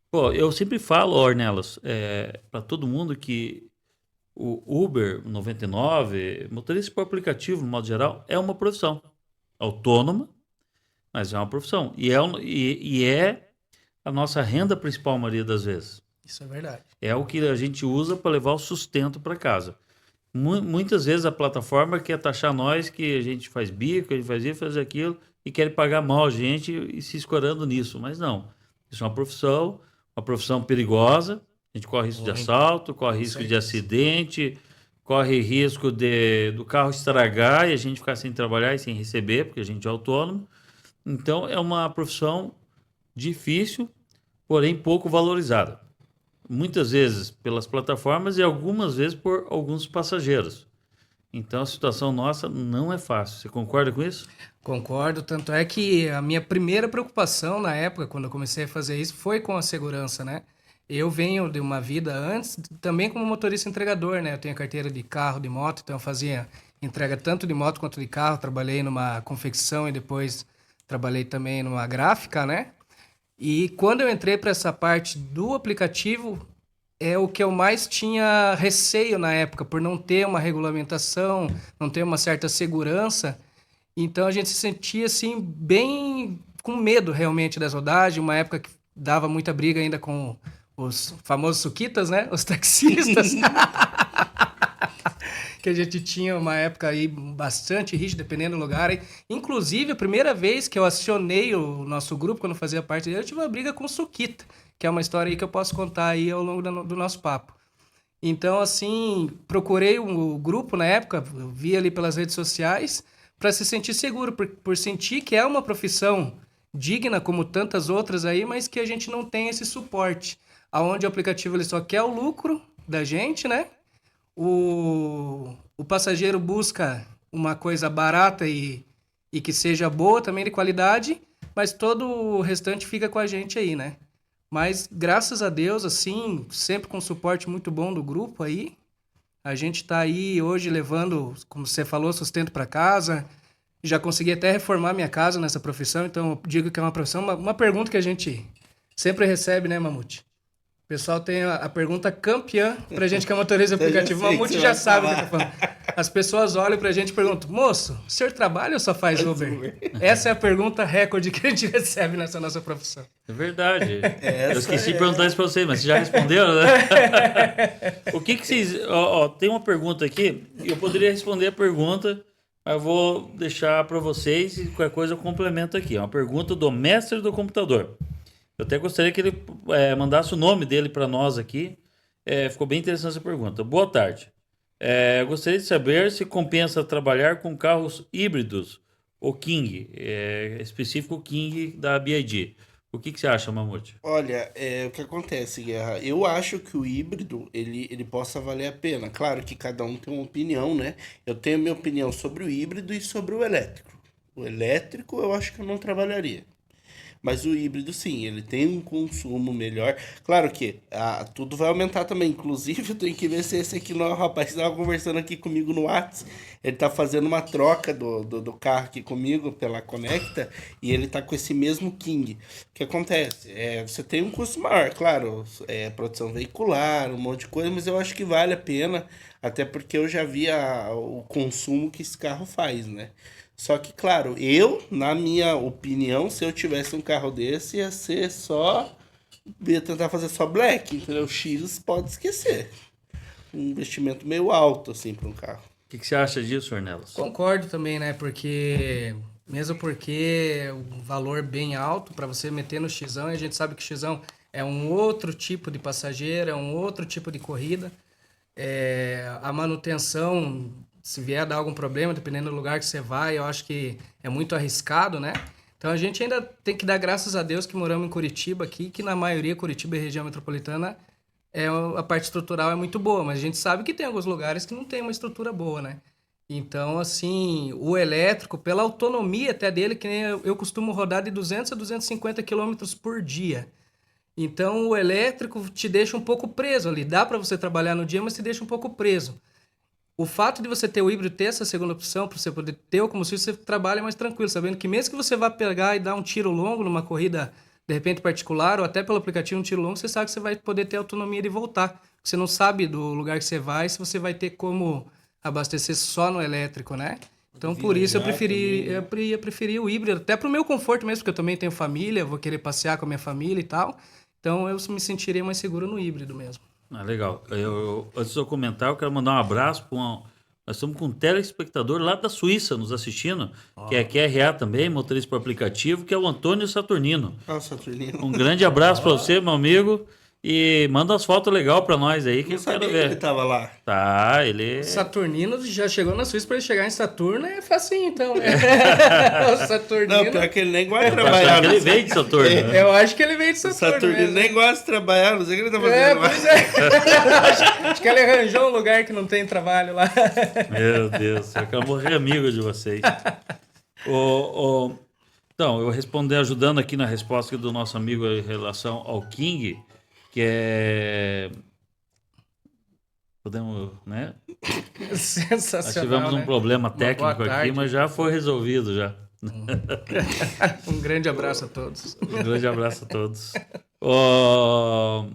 Pô, eu sempre falo, Ornelas, para todo mundo que o Uber 99, motorista por aplicativo, no modo geral, é uma profissão autônoma, mas é uma profissão. E é a nossa renda principal, a maioria das vezes. Isso é verdade. É o que a gente usa para levar o sustento para casa. Muitas vezes a plataforma quer taxar nós que a gente faz bico, a gente faz isso, faz aquilo, e quer pagar mal a gente e se escorando nisso. Mas não. Isso é uma profissão perigosa. A gente corre risco de Muito, assalto, corre com risco de certeza. acidente, corre risco do carro estragar e a gente ficar sem trabalhar e sem receber, porque a gente é autônomo. Então é uma profissão difícil, porém pouco valorizada. Muitas vezes pelas plataformas e algumas vezes por alguns passageiros. Então a situação nossa não é fácil. Você concorda com isso? Concordo, tanto é que a minha primeira preocupação na época, quando eu comecei a fazer isso, foi com a segurança, né? Eu venho de uma vida antes, também como motorista entregador, né? Eu tenho carteira de carro, de moto, então eu fazia entrega tanto de moto quanto de carro. Trabalhei numa confecção e depois trabalhei também numa gráfica, né? E quando eu entrei para essa parte do aplicativo, é o que eu mais tinha receio na época, por não ter uma regulamentação, não ter uma certa segurança. Então a gente se sentia assim, bem com medo realmente das rodagens, uma época que dava muita briga ainda com os famosos suquitas, né? Os taxistas. Que a gente tinha uma época aí bastante rígida, dependendo do lugar. E, inclusive, a primeira vez que eu acionei o nosso grupo, quando eu fazia parte dele, eu tive uma briga com o Suquita, que é uma história aí que eu posso contar aí ao longo do nosso papo. Então, assim, procurei o grupo na época, eu vi ali pelas redes sociais, para se sentir seguro, por sentir que é uma profissão digna, como tantas outras aí, mas que a gente não tem esse suporte. Aonde o aplicativo ele só quer o lucro da gente, né? O passageiro busca uma coisa barata e que seja boa também de qualidade, mas todo o restante fica com a gente aí, né? Mas graças a Deus, assim, sempre com suporte muito bom do grupo aí, a gente tá aí hoje levando, como você falou, sustento para casa. Já consegui até reformar minha casa nessa profissão, então eu digo que é uma profissão, uma pergunta que a gente sempre recebe, né, Mamute? O pessoal tem a pergunta campeã pra gente que é motorista de Eu já aplicativo. O sei o que você Mamute já vai sabe o que eu tô falar. falando. As pessoas olham pra gente e perguntam: moço, o senhor trabalha ou só faz Faz Uber? Uber. Essa é a pergunta recorde que a gente recebe nessa nossa profissão. É verdade. Eu Essa esqueci de perguntar é. isso para vocês, mas vocês já responderam, né? O que que vocês. Ó, tem uma pergunta aqui. Eu poderia responder a pergunta, mas eu vou deixar para vocês e qualquer coisa eu complemento aqui. É uma pergunta do mestre do computador. Eu até gostaria que ele mandasse o nome dele para nós aqui. Ficou bem interessante essa pergunta. Boa tarde. Gostaria de saber se compensa trabalhar com carros híbridos, o King, específico o King da BYD. O que que você acha, Mamute? Olha, o que acontece, Guerra? Eu acho que o híbrido, ele possa valer a pena. Claro que cada um tem uma opinião, né? Eu tenho minha opinião sobre o híbrido e sobre o elétrico. O elétrico eu acho que eu não trabalharia. Mas o híbrido, sim, ele tem um consumo melhor. Claro que tudo vai aumentar também. Inclusive, eu tenho que ver se esse aqui não é o rapaz que estava conversando aqui comigo no WhatsApp. Ele tá fazendo uma troca do carro aqui comigo pela Conecta e ele tá com esse mesmo King. O que acontece? Você tem um custo maior, claro, produção veicular, um monte de coisa, mas eu acho que vale a pena, até porque eu já vi o consumo que esse carro faz, né? Só que, claro, na minha opinião, se eu tivesse um carro desse, ia ser só. Ia tentar fazer só black, entendeu? X pode esquecer. Um investimento meio alto, assim, para um carro. O que que você acha disso, Ornelas? Concordo também, né? Mesmo porque é um valor bem alto para você meter no Xão, e a gente sabe que o Xão é um outro tipo de passageiro, é um outro tipo de corrida. A manutenção, se vier dar algum problema, dependendo do lugar que você vai, eu acho que é muito arriscado, né? Então a gente ainda tem que dar graças a Deus que moramos em Curitiba aqui, que na maioria Curitiba e região metropolitana a parte estrutural é muito boa, mas a gente sabe que tem alguns lugares que não tem uma estrutura boa, né? Então, assim, o elétrico, pela autonomia até dele, que nem eu costumo rodar de 200 a 250 quilômetros por dia. Então, o elétrico te deixa um pouco preso ali. Dá para você trabalhar no dia, mas te deixa um pouco preso. O fato de você ter o híbrido, ter essa segunda opção, para você poder ter o combustível, você trabalha mais tranquilo, sabendo que mesmo que você vá pegar e dar um tiro longo numa corrida de repente particular ou até pelo aplicativo um tiro longo, você sabe que você vai poder ter autonomia de voltar. Você não sabe do lugar que você vai, se você vai ter como abastecer só no elétrico, né? Então, por isso eu Viajar preferi, também, né? eu ia preferir o híbrido, até pro meu conforto mesmo, porque eu também tenho família, vou querer passear com a minha família e tal. Então, eu me sentiria mais seguro no híbrido mesmo. Ah, legal. Antes de eu comentar, eu quero mandar um abraço para nós estamos com um telespectador lá da Suíça nos assistindo, que é QRA também, motorista por aplicativo, que é o Antônio Saturnino. Ah, Saturnino. Um grande abraço para você, meu amigo. E manda umas fotos legais para nós aí que Não eu quero sabia que ver. ele tava lá. Tá, ele. Saturnino já chegou na Suíça, para ele chegar em Saturno é facinho, então, né? O Saturnino. Não, pior que ele nem gosta de Tá trabalhar. achando que ele Não veio de Saturno, né? Eu acho que ele veio de O Saturno. Saturnino mesmo. nem gosta de trabalhar, não sei o que ele tá É, fazendo lá. pois é. Acho que ele arranjou um lugar que não tem trabalho lá. Meu Deus, eu quero morrer amigo de vocês. Então, eu responder ajudando aqui na resposta do nosso amigo em relação ao King, que é. Podemos, né? Nós Sensacional, tivemos um né? problema boa técnico aqui, tarde. mas já foi resolvido já. Um grande abraço a todos. Um grande abraço a todos. Ó,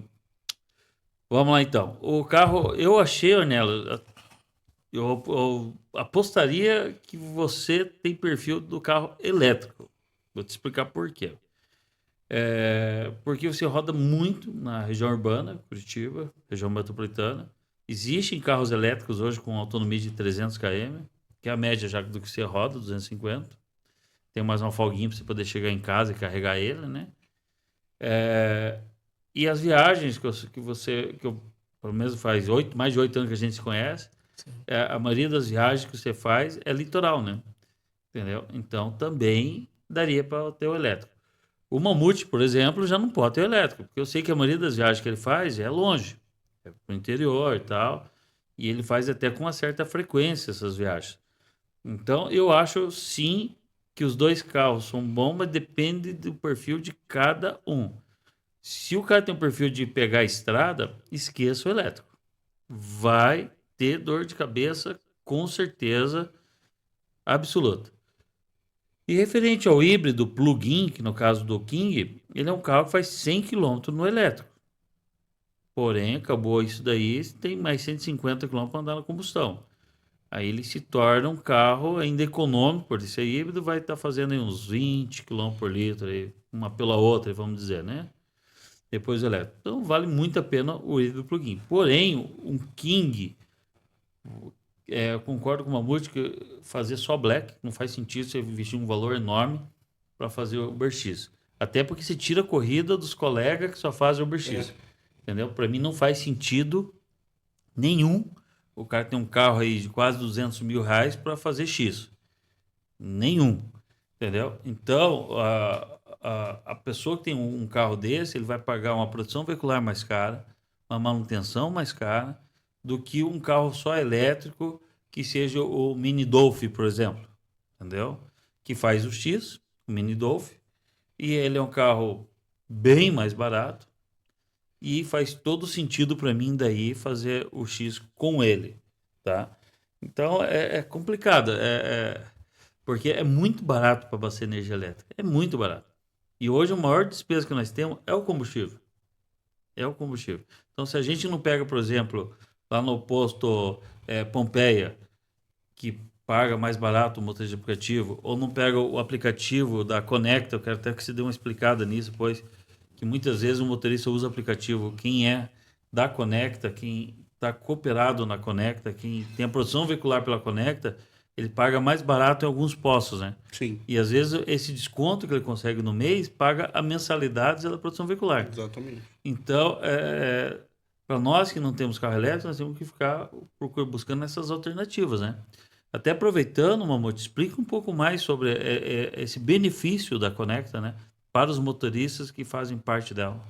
vamos lá então. O carro, eu achei, Ornella, eu apostaria que você tem perfil do carro elétrico. Vou te explicar por quê. Porque você roda muito na região urbana, Curitiba, região metropolitana. Existem carros elétricos hoje com autonomia de 300 km, que é a média já do que você roda, 250. Tem mais uma folguinha para você poder chegar em casa e carregar ele, né? E as viagens que eu pelo menos faz mais de 8 anos que a gente se conhece, a maioria das viagens que você faz é litoral, né? Entendeu? Então também daria para ter o elétrico. O Mamute, por exemplo, já não pode ter o elétrico, porque eu sei que a maioria das viagens que ele faz é longe, é para o interior e tal, e ele faz até com uma certa frequência essas viagens. Então eu acho sim que os dois carros são bons, mas depende do perfil de cada um. Se o cara tem um perfil de pegar a estrada, esqueça o elétrico. Vai ter dor de cabeça, com certeza absoluta. E referente ao híbrido plug-in, que no caso do King, ele é um carro que faz 100 km no elétrico. Porém, acabou isso daí, tem mais 150 km para andar na combustão. Aí ele se torna um carro ainda econômico, por ser híbrido, vai estar fazendo aí uns 20 km por litro, aí, uma pela outra, vamos dizer, né? Depois o elétrico. Então vale muito a pena o híbrido plug-in. Porém, um King, eu concordo com o Mamute que fazer só black não faz sentido você investir um valor enorme para fazer o Uber X. Até porque você tira a corrida dos colegas que só fazem o Uber X. Entendeu? Para mim não faz sentido nenhum o cara tem um carro aí de quase 200 mil reais para fazer X. Nenhum. Entendeu? Então, a pessoa que tem um carro desse, ele vai pagar uma produção veicular mais cara, uma manutenção mais cara, do que um carro só elétrico que seja o Mini Dolphin, por exemplo. Entendeu? Que faz o X, o Mini Dolphin, e ele é um carro bem mais barato, e faz todo sentido para mim daí fazer o X com ele, tá? Então é complicado, porque é muito barato para abastecer energia elétrica, é muito barato. E hoje a maior despesa que nós temos é o combustível. É o combustível. Então se a gente não pega, por exemplo, lá no posto Pompeia, que paga mais barato o motorista de aplicativo, ou não pega o aplicativo da Conecta, eu quero até que você dê uma explicada nisso, pois que muitas vezes o motorista usa o aplicativo, quem é da Conecta, quem está cooperado na Conecta, quem tem a produção veicular pela Conecta, ele paga mais barato em alguns postos, né? Sim. E às vezes esse desconto que ele consegue no mês paga a mensalidade da produção veicular. Exatamente. Então, para nós que não temos carro elétrico, nós temos que ficar buscando essas alternativas, né? Até aproveitando, Mamute, explica um pouco mais sobre esse benefício da Conecta, né? Para os motoristas que fazem parte dela.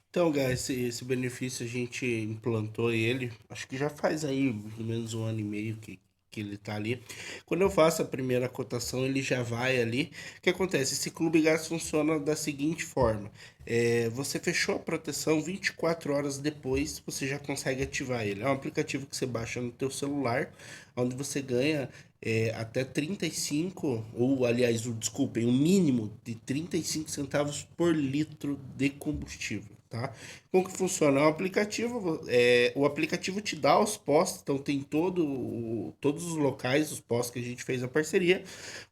Então, guys, esse benefício a gente implantou ele, acho que já faz aí pelo menos 1 ano e meio que ele tá ali. Quando eu faço a primeira cotação, ele já vai ali. O que acontece? Esse Clube Gás funciona da seguinte forma. Você fechou a proteção, 24 horas depois você já consegue ativar ele. É um aplicativo que você baixa no teu celular, onde você ganha até 35, ou aliás, desculpem, o mínimo de 35 centavos por litro de combustível, tá? Como que funciona? É um aplicativo, o aplicativo te dá os postos, então tem todos os locais, os postos que a gente fez a parceria.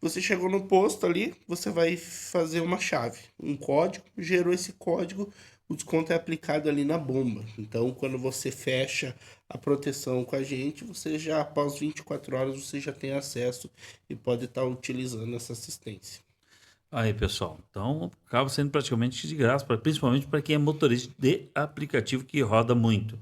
Você chegou no posto ali, você vai fazer uma chave, um código, gerou esse código, o desconto é aplicado ali na bomba. Então, quando você fecha a proteção com a gente, você já, após 24 horas, você já tem acesso e pode estar utilizando essa assistência. Aí, pessoal. Então, acaba sendo praticamente de graça, principalmente para quem é motorista de aplicativo que roda muito.